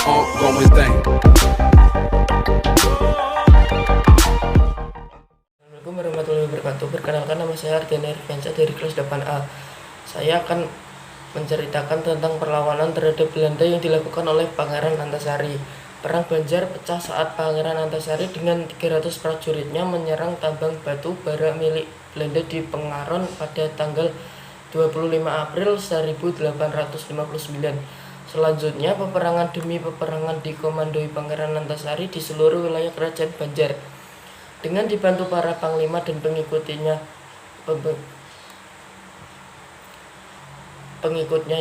ongoing thing. Assalamualaikum warahmatullahi wabarakatuh. Perkenalkan, nama saya Ardiana Irviansyah dari kelas 8A. Saya akan menceritakan tentang perlawanan terhadap Belanda yang dilakukan oleh Pangeran Antasari. Perang Banjar pecah saat Pangeran Antasari dengan 300 prajuritnya menyerang tambang batu bara milik Belanda di Pengaron pada tanggal 25 April 1859. Selanjutnya, peperangan demi peperangan dikomandoi Pangeran Antasari di seluruh wilayah kerajaan Banjar. Dengan dibantu para panglima dan pengikutnya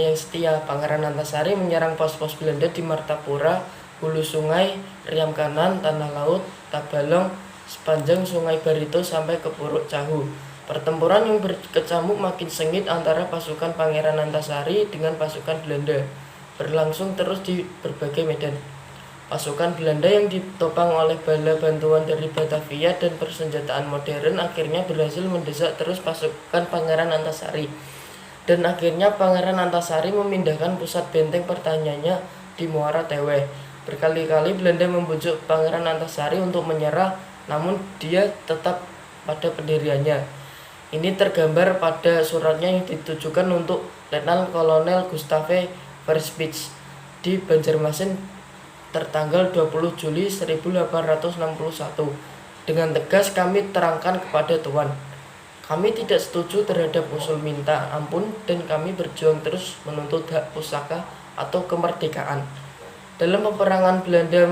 yang setia, Pangeran Antasari menyerang pos-pos Belanda di Martapura, Hulu Sungai, Riam Kanan, Tanah Laut, Tabalong, sepanjang Sungai Barito sampai ke Puruk Cahu. Pertempuran yang berkecamuk makin sengit antara pasukan Pangeran Antasari dengan pasukan Belanda berlangsung terus di berbagai medan. Pasukan Belanda yang ditopang oleh bala bantuan dari Batavia dan persenjataan modern akhirnya berhasil mendesak terus pasukan Pangeran Antasari. Dan akhirnya Pangeran Antasari memindahkan pusat benteng pertahanannya di Muara Tewe. Berkali-kali Belanda membujuk Pangeran Antasari untuk menyerah, namun dia tetap pada pendiriannya. Ini tergambar pada suratnya yang ditujukan untuk Letnan Kolonel Gustave Verspitz di Banjarmasin tertanggal 20 Juli 1861. Dengan tegas kami terangkan kepada Tuan, kami tidak setuju terhadap usul minta ampun dan kami berjuang terus menuntut hak pusaka atau kemerdekaan. Dalam peperangan Belanda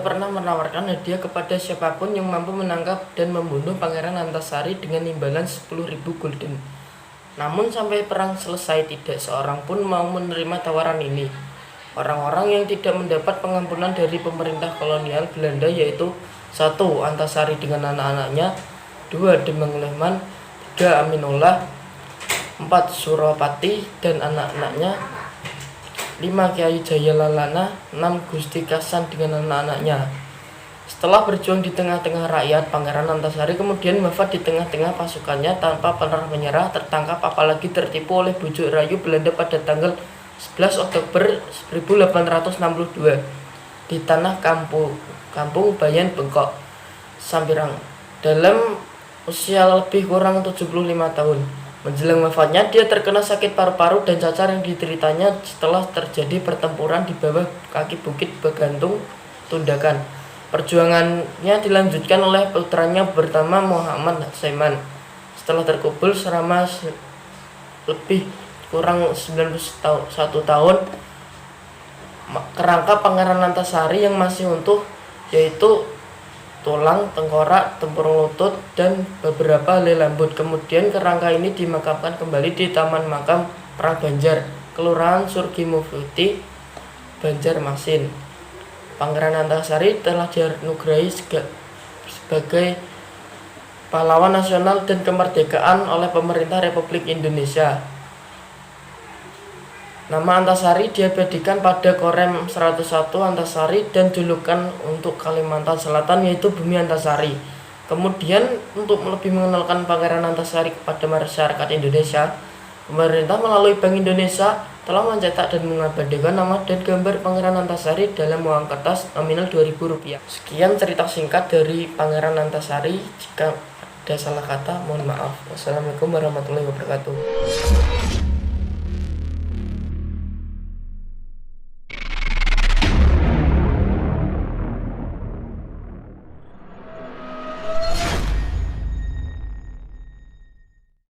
pernah menawarkan hadiah kepada siapapun yang mampu menangkap dan membunuh Pangeran Antasari dengan imbalan 10.000 gulden. Namun sampai perang selesai tidak seorang pun mau menerima tawaran ini. Orang-orang yang tidak mendapat pengampunan dari pemerintah kolonial Belanda yaitu 1. Antasari dengan anak-anaknya, 2. Demang Lehman, 3. Aminullah, 4. Suropati dan anak-anaknya, 5. Kiai Jaya Lalana, 6. Gusti Kasan dengan anak-anaknya. Setelah berjuang di tengah-tengah rakyat, Pangeran Antasari kemudian wafat di tengah-tengah pasukannya tanpa pernah menyerah, tertangkap apalagi tertipu oleh bujuk rayu Belanda pada tanggal 11 Oktober 1862 di tanah kampung Bayan Bengkok, Sampirang, dalam usia lebih kurang 75 tahun. Menjelang wafatnya, dia terkena sakit paru-paru dan cacar yang dideritanya setelah terjadi pertempuran di bawah kaki Bukit Begantung Tundakan. Perjuangannya dilanjutkan oleh putranya bernama Muhammad Saiman. Setelah terkubur selama lebih kurang 91 tahun, kerangka Pangeran Antasari yang masih utuh, yaitu tulang, tengkorak, tempurung lutut, dan beberapa helai rambut. Kemudian kerangka ini dimakamkan kembali di Taman Makam Perang Banjar, Kelurahan Surgimulti, Banjarmasin. Pangeran Antasari telah dianugerahi sebagai pahlawan nasional dan kemerdekaan oleh pemerintah Republik Indonesia. Nama Antasari diabadikan pada Korem 101 Antasari dan julukan untuk Kalimantan Selatan yaitu Bumi Antasari. Kemudian untuk lebih mengenalkan Pangeran Antasari kepada masyarakat Indonesia, pemerintah melalui Bank Indonesia telah mencetak dan mengabadikan nama dan gambar Pangeran Antasari dalam uang kertas nominal Rp2.000. Sekian cerita singkat dari Pangeran Antasari. Jika ada salah kata, mohon maaf. Wassalamualaikum warahmatullahi wabarakatuh.